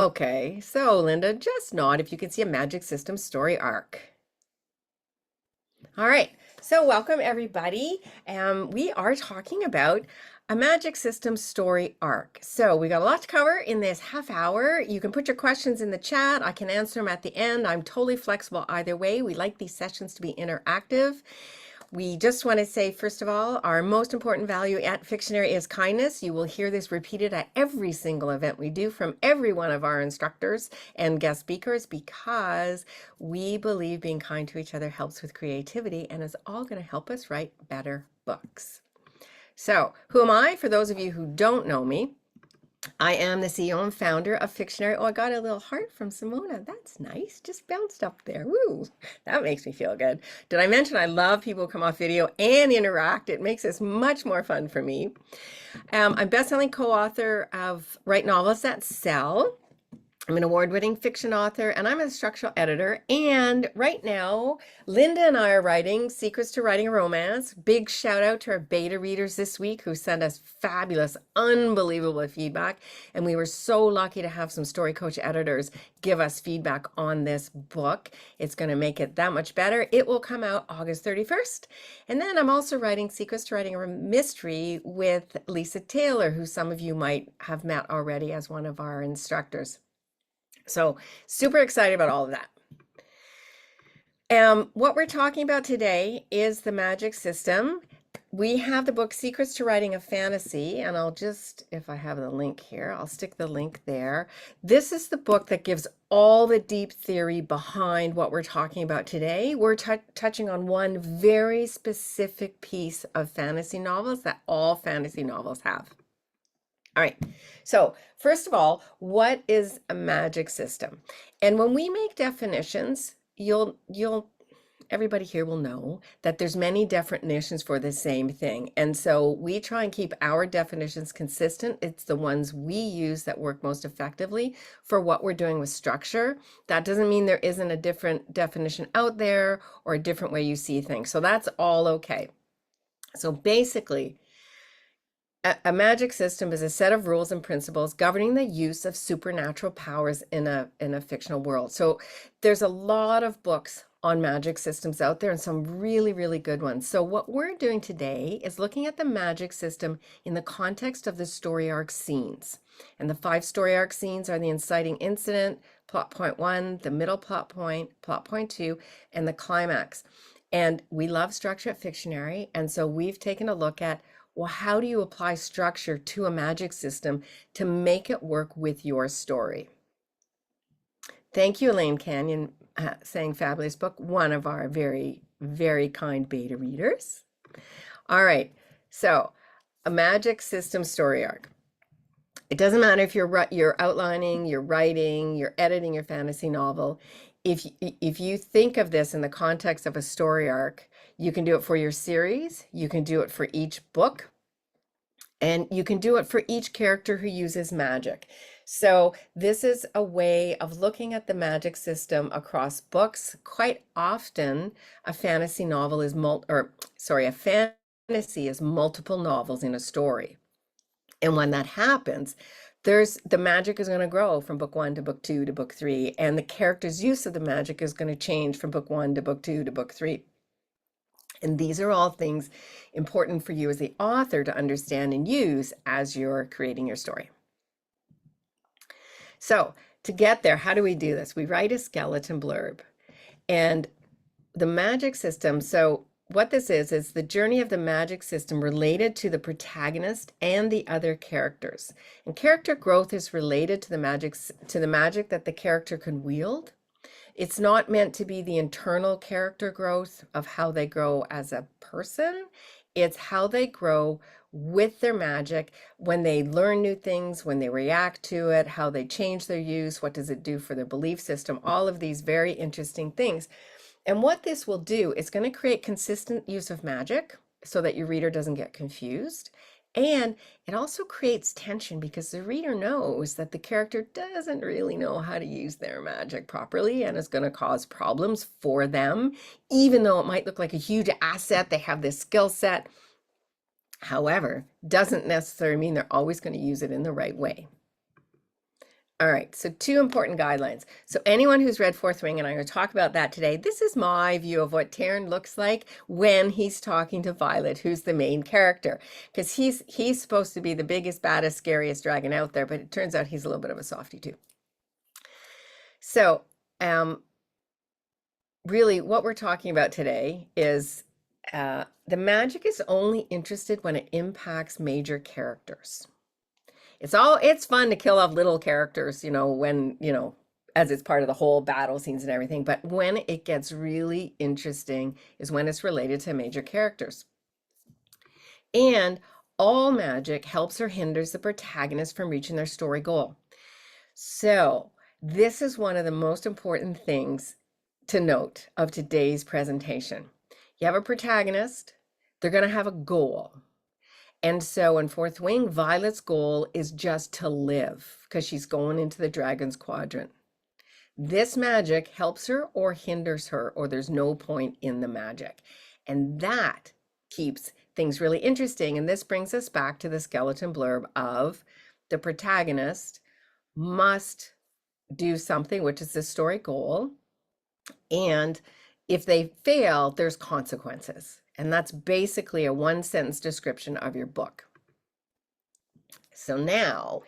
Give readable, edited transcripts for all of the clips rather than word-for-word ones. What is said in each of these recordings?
Okay, so Linda, just nod if you can see a magic system story arc. All right, so welcome everybody. We are talking about a magic system story arc. So we got a lot to cover in this half hour. You can put your questions in the chat. I can answer them at the end. I'm totally flexible either way. We like these sessions to be interactive. We just want to say, first of all, our most important value at Fictionary is kindness. You will hear this repeated at every single event we do from every one of our instructors and guest speakers because we believe being kind to each other helps with creativity and is all going to help us write better books. So, who am I? For those of you who don't know me, I am the CEO and founder of Fictionary. Oh, I got a little heart from Simona. That's nice. Just bounced up there. Woo! That makes me feel good. Did I mention I love people who come off video and interact? It makes this much more fun for me. I'm best-selling co-author of Write Novels That Sell. I'm an award-winning fiction author and I'm a structural editor. And right now, Linda and I are writing Secrets to Writing a Romance. Big shout out to our beta readers this week who sent us fabulous, unbelievable feedback. And we were so lucky to have some Story Coach editors give us feedback on this book. It's going to make it that much better. It will come out August 31st. And then I'm also writing Secrets to Writing a Mystery with Lisa Taylor, who some of you might have met already as one of our instructors. So super excited about all of that. What we're talking about today is the magic system. We have the book Secrets to Writing a Fantasy, and I'll just, if I have the link here, I'll stick the link there. This is the book that gives all the deep theory behind what we're talking about today. We're touching on one very specific piece of fantasy novels that all fantasy novels have. All right, so first of all, what is a magic system? And when we make definitions, everybody here will know that there's many definitions for the same thing. And so we try and keep our definitions consistent. It's the ones we use that work most effectively for what we're doing with structure. That doesn't mean there isn't a different definition out there or a different way you see things. So that's all okay. So basically, a magic system is a set of rules and principles governing the use of supernatural powers in a fictional world. So there's a lot of books on magic systems out there and some really, really good ones. So what we're doing today is looking at the magic system in the context of the story arc scenes. And the 5 story arc scenes are the inciting incident, plot point 1, the middle plot point 2, and the climax. And we love structure at Fictionary. And so we've taken a look at, well, how do you apply structure to a magic system to make it work with your story? Thank you, Elaine Canyon, saying fabulous book, one of our very, very kind beta readers. All right, so a magic system story arc. It doesn't matter if you're outlining, you're writing, you're editing your fantasy novel. If you think of this in the context of a story arc, you can do it for your series, you can do it for each book, and you can do it for each character who uses magic. So this is a way of looking at the magic system across books. Quite often, a fantasy novel is a fantasy is multiple novels in a story. And when that happens, the magic is going to grow from book 1 to book 2 to book 3, and the character's use of the magic is going to change from book 1 to book 2 to book 3. And these are all things important for you as the author to understand and use as you're creating your story. So to get there, how do we do this? We write a skeleton blurb. And the magic system, so what this is the journey of the magic system related to the protagonist and the other characters. And character growth is related to the magic that the character can wield. It's not meant to be the internal character growth of how they grow as a person. It's how they grow with their magic, when they learn new things, when they react to it, how they change their use, what does it do for their belief system, all of these very interesting things. And what this will do is going to create consistent use of magic so that your reader doesn't get confused. And it also creates tension because the reader knows that the character doesn't really know how to use their magic properly and is going to cause problems for them, even though it might look like a huge asset. They have this skill set. However, doesn't necessarily mean they're always going to use it in the right way. All right, so two important guidelines. So anyone who's read Fourth Wing, and I'm going to talk about that today, this is my view of what Taran looks like when he's talking to Violet, who's the main character, because he's supposed to be the biggest, baddest, scariest dragon out there, but it turns out he's a little bit of a softie too. So really what we're talking about today is the magic is only interested when it impacts major characters. It's fun to kill off little characters, when, as it's part of the whole battle scenes and everything. But when it gets really interesting is when it's related to major characters. And all magic helps or hinders the protagonist from reaching their story goal. So this is one of the most important things to note of today's presentation. You have a protagonist, they're going to have a goal. And so in Fourth Wing, Violet's goal is just to live because she's going into the Dragon's Quadrant. This magic helps her or hinders her, or there's no point in the magic. And that keeps things really interesting. And this brings us back to the skeleton blurb of the protagonist must do something, which is the story goal. And if they fail, there's consequences. And that's basically a one-sentence description of your book. So now,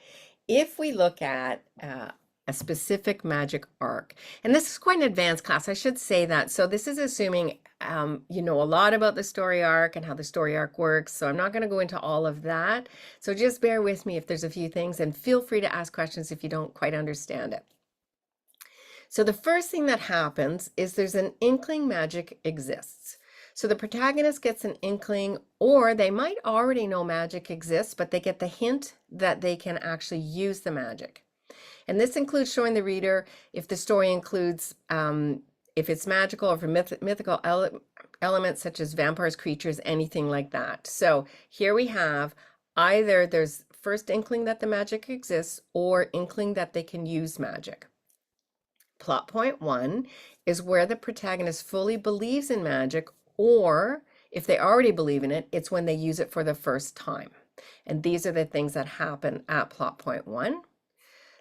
if we look at a specific magic arc, and this is quite an advanced class, I should say that. So this is assuming you know a lot about the story arc and how the story arc works. So I'm not going to go into all of that. So just bear with me if there's a few things, and feel free to ask questions if you don't quite understand it. So the first thing that happens is there's an inkling magic exists. So the protagonist gets an inkling, or they might already know magic exists, but they get the hint that they can actually use the magic. And this includes showing the reader if the story includes, if it's magical or for mythical elements such as vampires, creatures, anything like that. So here we have either there's first inkling that the magic exists or inkling that they can use magic. Plot point 1 is where the protagonist fully believes in magic, or if they already believe in it, it's when they use it for the first time. And these are the things that happen at plot point 1.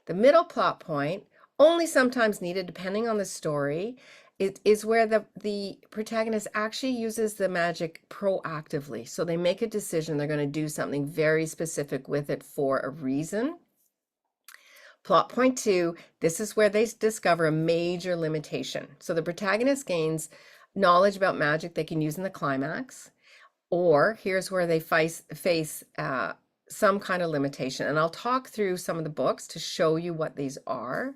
The middle plot point, only sometimes needed depending on the story, it is where the protagonist actually uses the magic proactively. So they make a decision, they're going to do something very specific with it for a reason. Plot point 2, this is where they discover a major limitation. So the protagonist gains knowledge about magic they can use in the climax, or here's where they face some kind of limitation. And I'll talk through some of the books to show you what these are.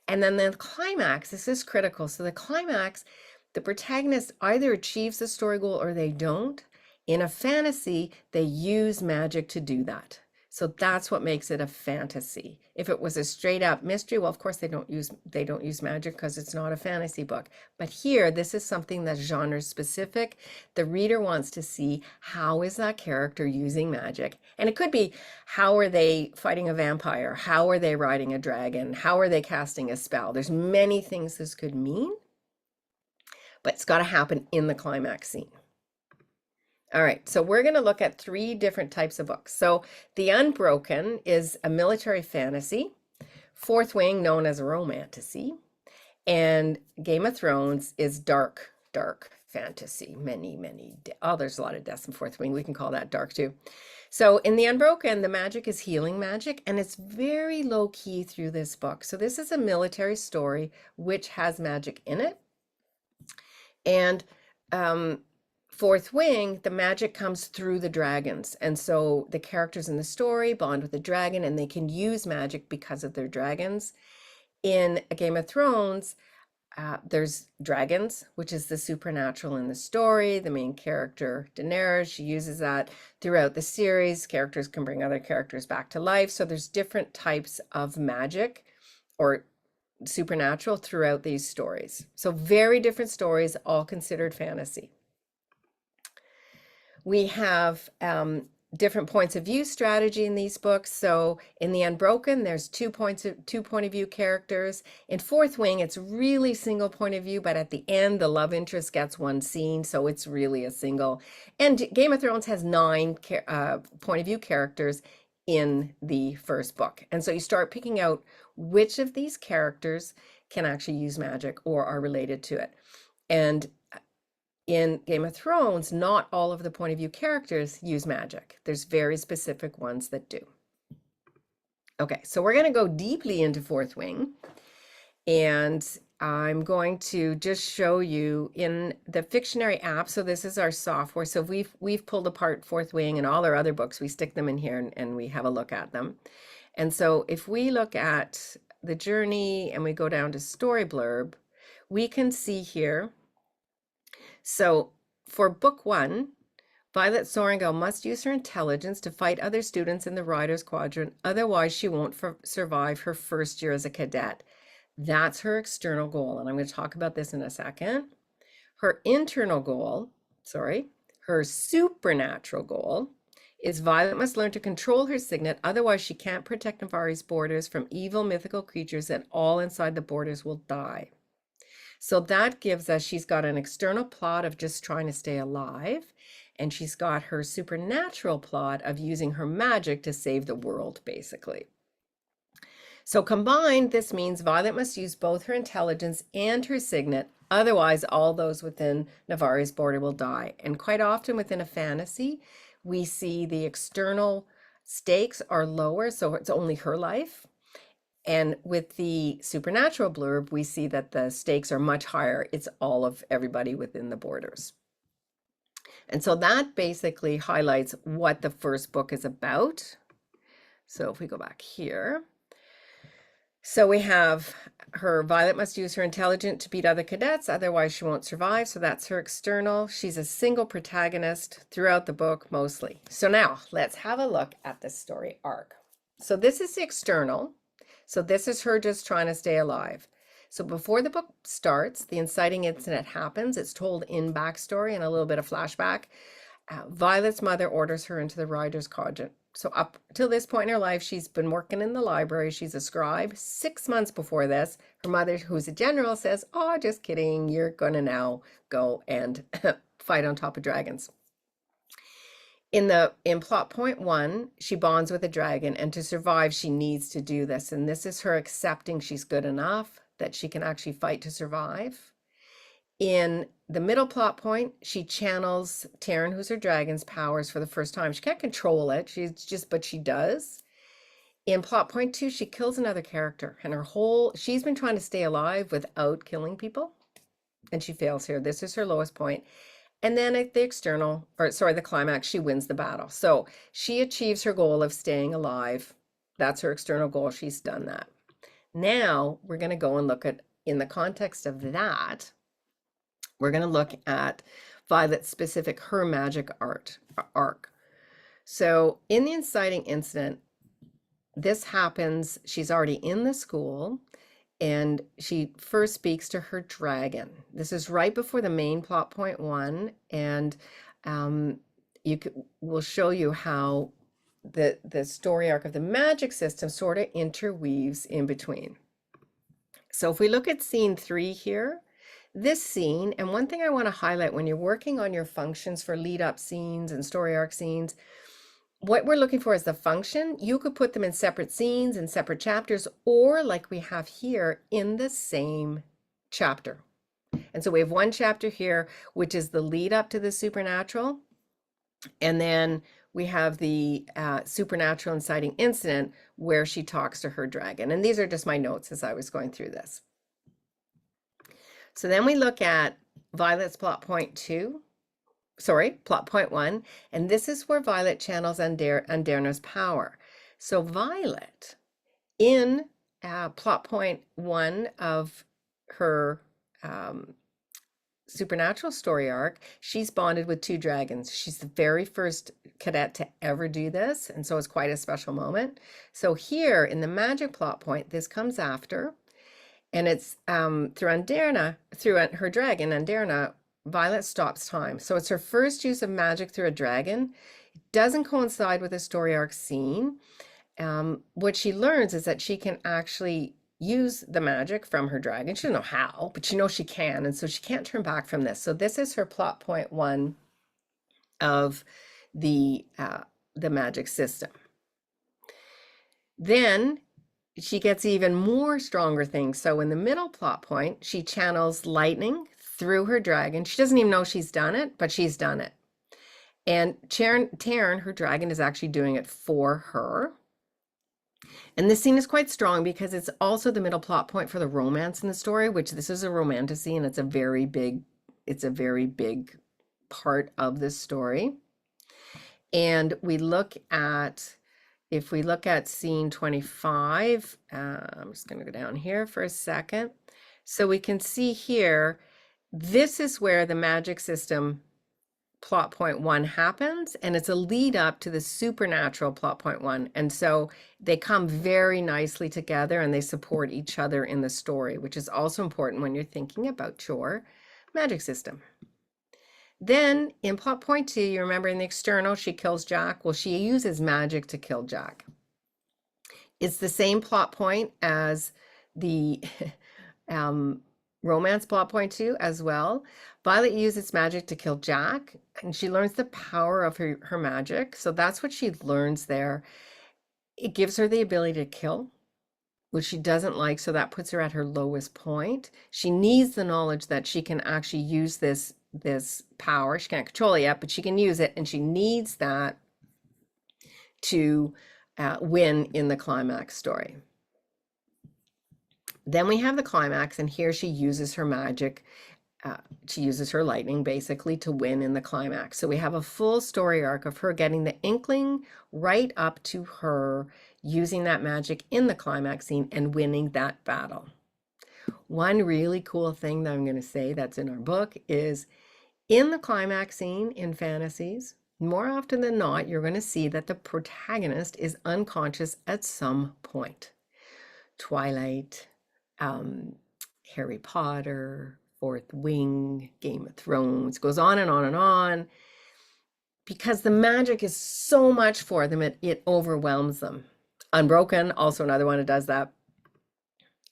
And then the climax, this is critical. So the climax, the protagonist either achieves the story goal or they don't. In a fantasy, they use magic to do that. So that's what makes it a fantasy. If it was a straight up mystery, well, of course they don't use magic because it's not a fantasy book. But here, this is something that's genre specific. The reader wants to see how is that character using magic. And it could be, how are they fighting a vampire? How are they riding a dragon? How are they casting a spell? There's many things this could mean, but it's got to happen in the climax scene. All right, so we're going to look at 3 different types of books. So The Unbroken is a military fantasy, Fourth Wing known as a romantasy, and Game of Thrones is dark fantasy. There's a lot of deaths in Fourth Wing. We can call that dark too. So in The Unbroken, the magic is healing magic, and it's very low key through this book. So this is a military story which has magic in it. And Fourth Wing, the magic comes through the dragons. And so the characters in the story bond with the dragon and they can use magic because of their dragons. In Game of Thrones, there's dragons, which is the supernatural in the story. The main character, Daenerys, she uses that throughout the series. Characters can bring other characters back to life. So there's different types of magic or supernatural throughout these stories. So very different stories, all considered fantasy. We have different points of view strategy in these books. So in The Unbroken, there's two point of view characters. In Fourth Wing, it's really single point of view, but at the end, the love interest gets one scene, so it's really a single. And Game of Thrones has 9 point of view characters in the first book. And so you start picking out which of these characters can actually use magic or are related to it. And in Game of Thrones, not all of the point of view characters use magic. There's very specific ones that do. Okay, so we're going to go deeply into Fourth Wing, and I'm going to just show you in the Fictionary app. So this is our software. So we've pulled apart Fourth Wing and all our other books. We stick them in here and we have a look at them. And so if we look at the journey and we go down to story blurb, we can see here. So for book 1, Violet Sorrengail must use her intelligence to fight other students in the Riders Quadrant. Otherwise, she won't survive her first year as a cadet. That's her external goal. And I'm going to talk about this in a second. Her internal goal, her supernatural goal is Violet must learn to control her signet. Otherwise, she can't protect Navari's borders from evil mythical creatures, and all inside the borders will die. So that gives us, she's got an external plot of just trying to stay alive, and she's got her supernatural plot of using her magic to save the world, basically. So combined, this means Violet must use both her intelligence and her signet. Otherwise, all those within Navari's border will die. And quite often within a fantasy, we see the external stakes are lower, so it's only her life. And with the supernatural blurb, we see that the stakes are much higher. It's all of everybody within the borders. And so that basically highlights what the first book is about. So if we go back here, so we have her Violet must use her intelligence to beat other cadets, otherwise she won't survive. So that's her external. She's a single protagonist throughout the book mostly. So now let's have a look at the story arc. So this is the external. So this is her just trying to stay alive. So before the book starts, the inciting incident happens. It's told in backstory and a little bit of flashback. Violet's mother orders her into the Riders Quadrant. So up till this point in her life, she's been working in the library. She's a scribe. 6 months before this, her mother, who's a general, says, "Oh, just kidding. You're going to now go and fight on top of dragons." In plot point 1, she bonds with a dragon, and to survive, she needs to do this. And this is her accepting she's good enough that she can actually fight to survive. In the middle plot point, she channels Taryn, who's her dragon's powers for the first time. She can't control it, but she does. In plot point 2, she kills another character, and she's been trying to stay alive without killing people, and she fails here. This is her lowest point. And then at the climax, she wins the battle. So she achieves her goal of staying alive. That's her external goal. She's done that. Now we're going to go and look at, in the context of that, we're going to look at Violet's specific, her magic arc. So in the inciting incident, this happens, she's already in the school, and she first speaks to her dragon. This is right before the main plot point 1, and we'll show you how the story arc of the magic system sort of interweaves in between. So if we look at scene 3 here, this scene, and one thing I want to highlight when you're working on your functions for lead up scenes and story arc scenes, what we're looking for is the function. You could put them in separate scenes and separate chapters, or like we have here, in the same chapter. And so we have one chapter here, which is the lead up to the supernatural. And then we have the supernatural inciting incident where she talks to her dragon. And these are just my notes as I was going through this. So then we look at Violet's plot point 1, and this is where Violet channels Anderna's power. So Violet, in plot point 1 of her supernatural story arc, she's bonded with 2 dragons. She's the very first cadet to ever do this, and so it's quite a special moment. So here in the magic plot point, this comes after, and it's through her dragon, Anderna, Violet stops time. So it's her first use of magic through a dragon. It doesn't coincide with a story arc scene. What she learns is that she can actually use the magic from her dragon. She doesn't know how, but she knows she can, and so she can't turn back from this. So this is her plot point 1 of the magic system. Then she gets even more stronger things. So in the middle plot point, she channels lightning through her dragon. She doesn't even know she's done it, but she's done it. And Taryn, her dragon, is actually doing it for her. And this scene is quite strong because it's also the middle plot point for the romance in the story, which this is a romantasy and it's a very big part of this story. And if we look at scene 25, I'm just going to go down here for a second. So we can see here, this is where the magic system plot point 1 happens, and it's a lead up to the supernatural plot point 1. And so they come very nicely together and they support each other in the story, which is also important when you're thinking about your magic system. Then in plot point 2, you remember in the external, she kills Jack. Well, she uses magic to kill Jack. It's the same plot point as the romance plot point 2 as well. Violet uses magic to kill Jack, and she learns the power of her magic. So that's what she learns there. It gives her the ability to kill, which she doesn't like, so that puts her at her lowest point. She needs the knowledge that she can actually use this power. She can't control it yet, but she can use it, and she needs that to win in the climax story. Then we have the climax, and here she uses her magic. She uses her lightning basically to win in the climax. So we have a full story arc of her getting the inkling right up to her using that magic in the climax scene and winning that battle. One really cool thing that I'm going to say that's in our book is in the climax scene in fantasies, more often than not, you're going to see that the protagonist is unconscious at some point. Twilight, Harry Potter, Fourth Wing, Game of Thrones, goes on and on and on. Because the magic is so much for them, it overwhelms them. Unbroken, also another one that does that.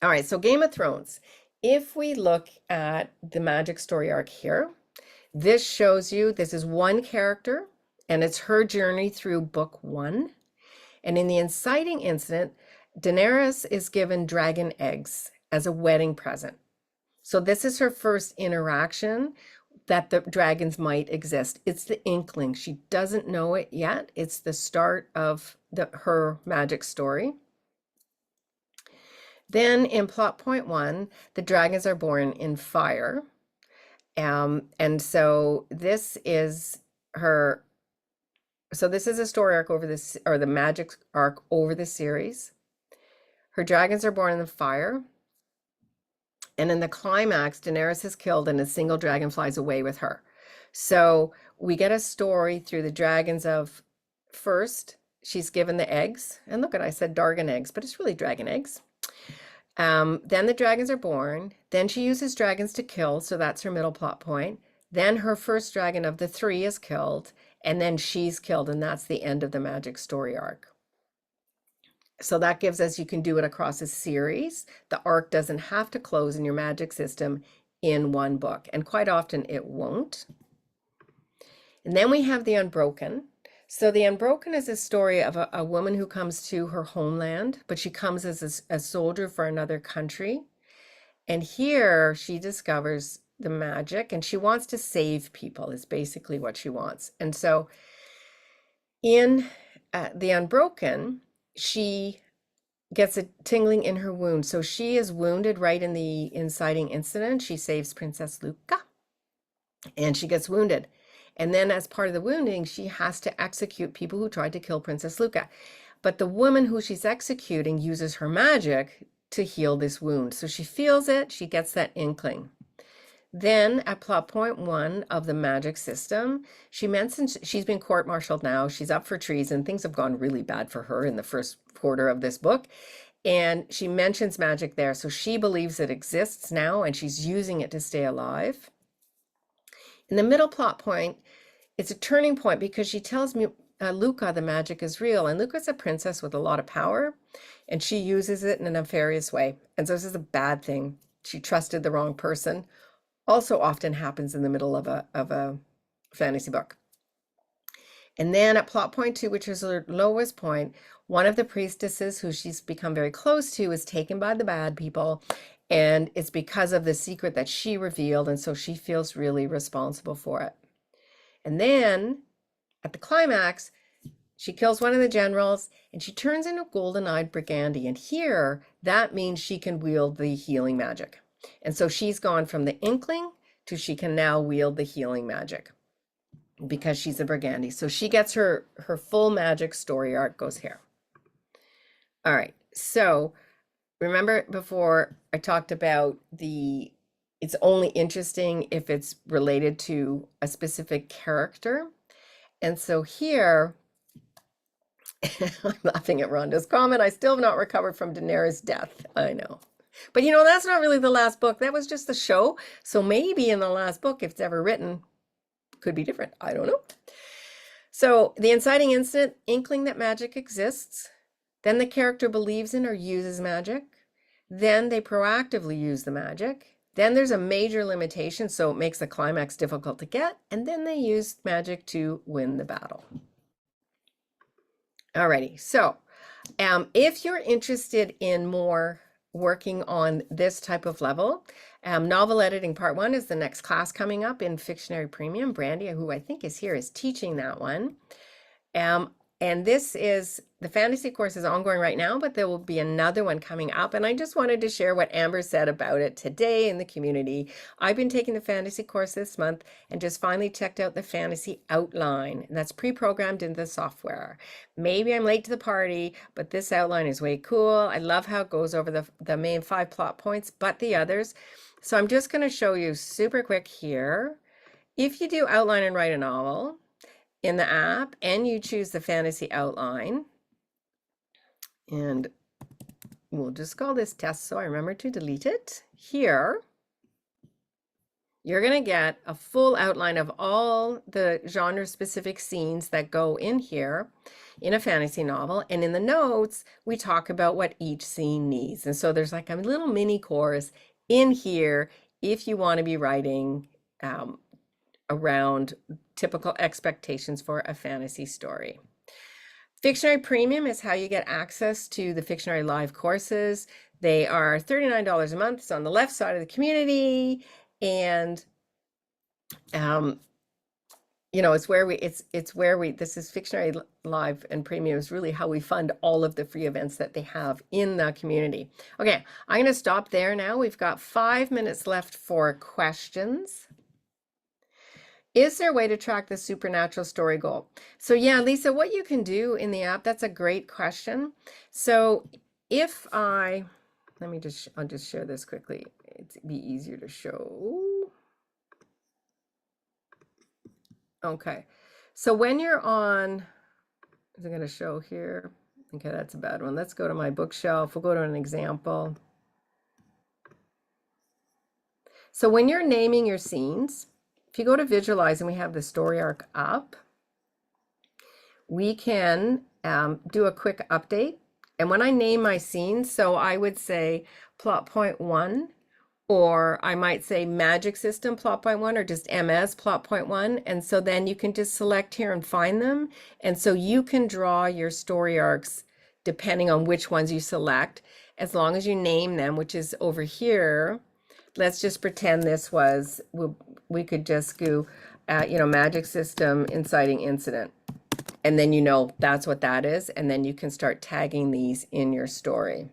All right, so Game of Thrones. If we look at the magic story arc here, this shows you, this is one character, and it's her journey through book 1. And in the inciting incident, Daenerys is given dragon eggs as a wedding present. So this is her first interaction that the dragons might exist. It's the inkling. She doesn't know it yet. It's the start of her magic story. Then in plot point 1, the dragons are born in fire. And so this is her, so this is a story arc over this, or the magic arc over the series. Her dragons are born in the fire. And in the climax, Daenerys is killed and a single dragon flies away with her. So we get a story through the dragons of, first, she's given the eggs. And look at, I said dragon eggs, but it's really dragon eggs. Then the dragons are born. Then she uses dragons to kill. So that's her middle plot point. Then her first dragon of the 3 is killed. And then she's killed. And that's the end of the magic story arc. So that gives us, you can do it across a series. The arc doesn't have to close in your magic system in one book, and quite often it won't. And then we have the Unbroken. So the Unbroken is a story of a woman who comes to her homeland, but she comes as a soldier for another country. And here she discovers the magic and she wants to save people is basically what she wants. And so in the Unbroken, she gets a tingling in her wound. So she is wounded right in the inciting incident. She saves Princess Luca and she gets wounded. And then as part of the wounding, she has to execute people who tried to kill Princess Luca. But the woman who she's executing uses her magic to heal this wound. So she feels it, she gets that inkling. Then at plot point 1 of the magic system, she mentions she's been court-martialed now. She's up for treason. Things have gone really bad for her in the first quarter of this book. And she mentions magic there. So she believes it exists now and she's using it to stay alive. In the middle plot point, it's a turning point because she tells me Luca the magic is real. And Luca's a princess with a lot of power and she uses it in a nefarious way. And so this is a bad thing. She trusted the wrong person. Also often happens in the middle of a fantasy book. And then at plot point 2, which is her lowest point, one of the priestesses who she's become very close to is taken by the bad people, and it's because of the secret that she revealed, and so she feels really responsible for it. And then at the climax, she kills one of the generals and she turns into golden-eyed Brigandy. And here, that means she can wield the healing magic. And so she's gone from the inkling to she can now wield the healing magic because she's a Brigandy. So she gets her full magic story arc goes here. All right. So remember before I talked about it's only interesting if it's related to a specific character. And so here, I'm laughing at Rhonda's comment. I still have not recovered from Daenerys' death. I know. But you know, that's not really the last book. That was just the show. So maybe in the last book, if it's ever written, could be different. I don't know. So the inciting incident, inkling that magic exists. Then the character believes in or uses magic. Then they proactively use the magic. Then there's a major limitation, so it makes the climax difficult to get. And then they use magic to win the battle. Alrighty, so if you're interested in more working on this type of level, novel editing part 1 is the next class coming up in Fictionary Premium. Brandy, who I think is here, is teaching that one. And this is, the fantasy course is ongoing right now, but there will be another one coming up. And I just wanted to share what Amber said about it today in the community. I've been taking the fantasy course this month and just finally checked out the fantasy outline. And that's pre-programmed into the software. Maybe I'm late to the party, but this outline is way cool. I love how it goes over the main 5 plot points, but the others. So I'm just going to show you super quick here. If you do outline and write a novel in the app and you choose the fantasy outline, and we'll just call this test so I remember to delete it. Here, you're going to get a full outline of all the genre-specific scenes that go in here in a fantasy novel. And in the notes, we talk about what each scene needs. And so there's like a little mini course in here if you want to be writing around typical expectations for a fantasy story. Fictionary Premium is how you get access to the Fictionary Live courses. They are $39 a month. It's on the left side of the community. And, you know, it's where this is Fictionary Live and Premium is really how we fund all of the free events that they have in the community. Okay, I'm going to stop there now. We've got 5 minutes left for questions. Is there a way to track the supernatural story goal? So yeah, Lisa, what you can do in the app, that's a great question. So if I'll just share this quickly. It'd be easier to show. Okay, so when you're on, is it going to show here? Okay, that's a bad one. Let's go to my bookshelf. We'll go to an example. So when you're naming your scenes, if you go to visualize and we have the story arc up, we can do a quick update. And when I name my scenes, so I would say plot point 1, or I might say magic system plot point 1, or just MS plot point 1. And so then you can just select here and find them. And so you can draw your story arcs depending on which ones you select, as long as you name them, which is over here. Let's just pretend this was, we could just go, you know, magic system inciting incident. And then you know that's what that is. And then you can start tagging these in your story.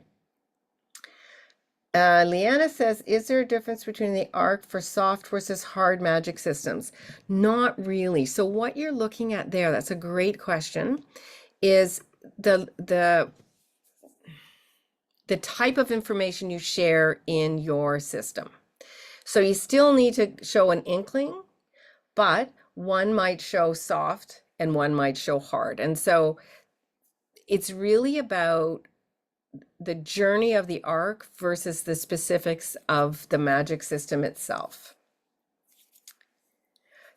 Leanna says, is there a difference between the arc for soft versus hard magic systems? Not really. So what you're looking at there, that's a great question, is the type of information you share in your system. So you still need to show an inkling, but one might show soft and one might show hard. And so it's really about the journey of the arc versus the specifics of the magic system itself.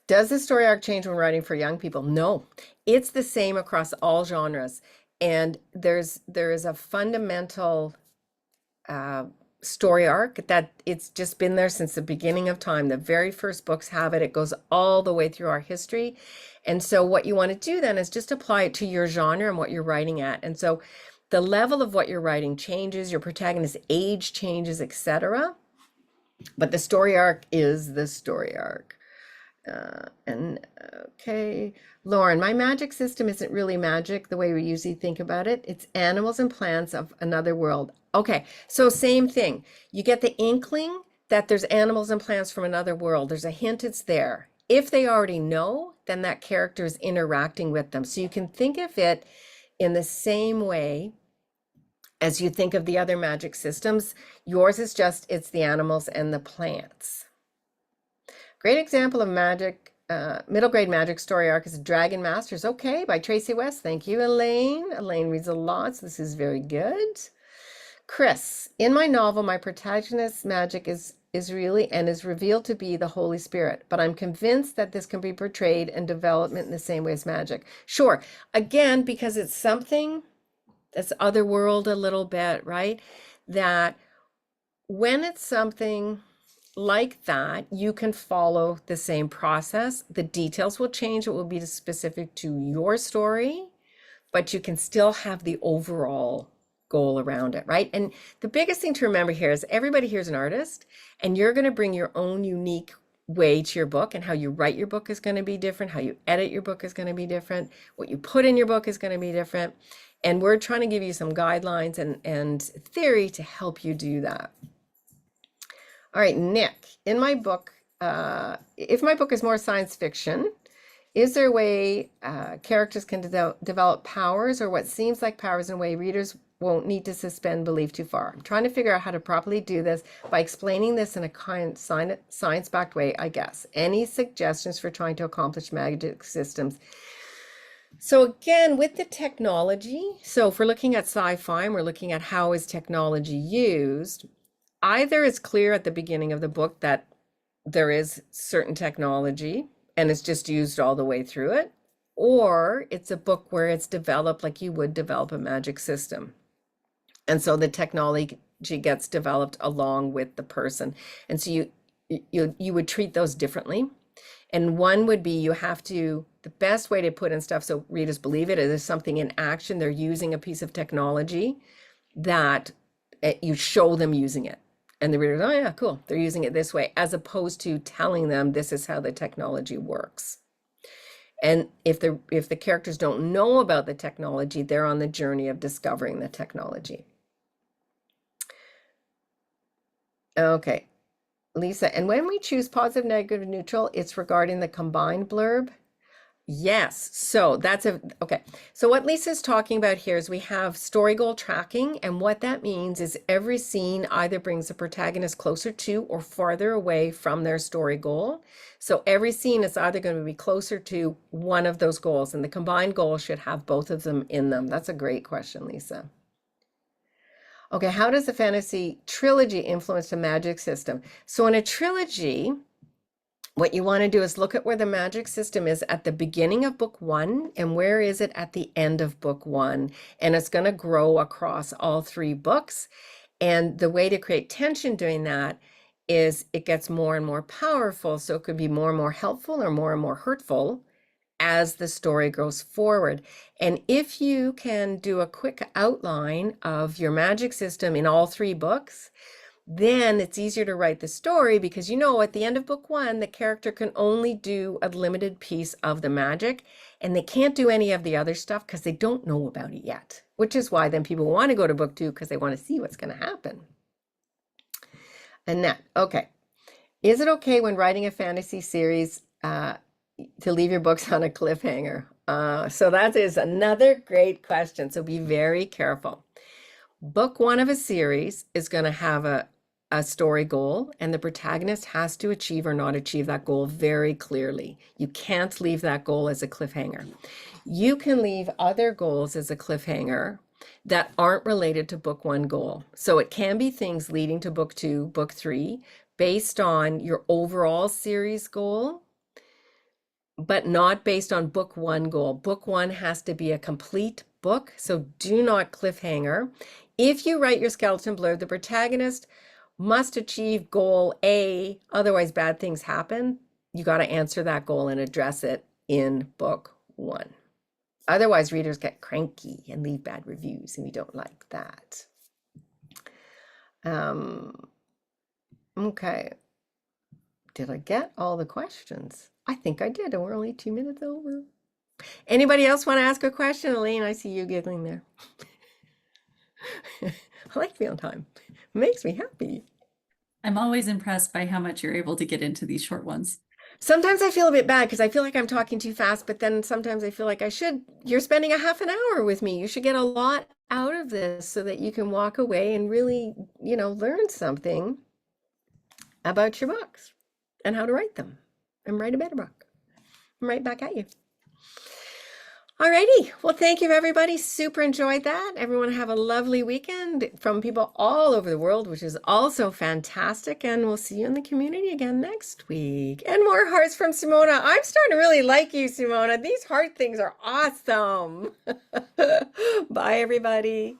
Does the story arc change when writing for young people? No, it's the same across all genres. And there is a fundamental story arc that it's just been there since the beginning of time. The very first books have it. It goes all the way through our history. And so what you want to do then is just apply it to your genre and what you're writing at. And so the level of what you're writing changes, your protagonist's age changes, etc. But the story arc is the story arc. Okay, Lauren, my magic system isn't really magic the way we usually think about it. It's animals and plants of another world. Okay, so same thing. You get the inkling that there's animals and plants from another world. There's a hint it's there. If they already know, then that character is interacting with them. So you can think of it in the same way as you think of the other magic systems. Yours is just, it's the animals and the plants. Great example of magic, middle grade magic story arc is Dragon Masters. Okay, by Tracy West. Thank you, Elaine. Elaine reads a lot, so this is very good. Chris, in my novel, my protagonist's magic is really and is revealed to be the Holy Spirit, but I'm convinced that this can be portrayed in development in the same way as magic. Sure, again, because it's something that's otherworld a little bit, right? That when it's something like that, you can follow the same process. The details will change. It will be specific to your story, but you can still have the overall goal around it, right? And the biggest thing to remember here is everybody here is an artist, and you're going to bring your own unique way to your book, and how you write your book is going to be different. How you edit your book is going to be different. What you put in your book is going to be different. And we're trying to give you some guidelines and theory to help you do that. All right, Nick, in my book, if my book is more science fiction, is there a way characters can develop powers or what seems like powers in a way readers won't need to suspend belief too far? I'm trying to figure out how to properly do this by explaining this in a kind science-backed way, I guess. Any suggestions for trying to accomplish magic systems? So again, with the technology, so if we're looking at sci-fi and we're looking at how is technology used, either it's clear at the beginning of the book that there is certain technology and it's just used all the way through it, or it's a book where it's developed like you would develop a magic system. And so the technology gets developed along with the person. And so you would treat those differently. And one would be you have to, the best way to put in stuff so readers believe it is something in action. They're using a piece of technology that you show them using it. And the reader goes, oh yeah, cool, they're using it this way, as opposed to telling them this is how the technology works. And if the characters don't know about the technology, they're on the journey of discovering the technology. Okay, Lisa, and when we choose positive, negative, neutral, it's regarding the combined blurb. Yes, so that's okay. So what Lisa's talking about here is we have story goal tracking, and what that means is every scene either brings the protagonist closer to or farther away from their story goal. So every scene is either going to be closer to one of those goals, and the combined goal should have both of them in them. That's a great question, Lisa. Okay, how does the fantasy trilogy influence the magic system? So in a trilogy, what you want to do is look at where the magic system is at the beginning of book one and where is it at the end of book one. And it's going to grow across all three books. And the way to create tension doing that is it gets more and more powerful. So it could be more and more helpful or more hurtful as the story goes forward. And if you can do a quick outline of your magic system in all three books, then it's easier to write the story because at the end of book one, the character can only do a limited piece of the magic and they can't do any of the other stuff because they don't know about it yet, which is why then people want to go to book two because they want to see what's going to happen. Annette, okay. Is it okay when writing a fantasy series to leave your books on a cliffhanger? So that is another great question. So be very careful. Book one of a series is going to have a story goal, and the protagonist has to achieve or not achieve that goal very clearly. You can't leave that goal as a cliffhanger. You can leave other goals as a cliffhanger that aren't related to book one goal. So it can be things leading to book two, book three, based on your overall series goal, but not based on book one goal. Book one has to be a complete book, so do not cliffhanger. If you write your skeleton blurb, the protagonist must achieve goal A, otherwise bad things happen, you got to answer that goal and address it in book one. Otherwise, readers get cranky and leave bad reviews, and we don't like that. Okay. Did I get all the questions? I think I did, and we're only 2 minutes over. Anybody else want to ask a question? Elaine, I see you giggling there. I like being on time. It makes me happy. I'm always impressed by how much you're able to get into these short ones. Sometimes I feel a bit bad because I feel like I'm talking too fast, but then sometimes I feel like you're spending a half an hour with me. You should get a lot out of this so that you can walk away and really, learn something about your books and how to write them and write a better book. I'm right back at you. Alrighty. Well, thank you, everybody. Super enjoyed that. Everyone have a lovely weekend from people all over the world, which is also fantastic. And we'll see you in the community again next week. And more hearts from Simona. I'm starting to really like you, Simona. These heart things are awesome. Bye, everybody.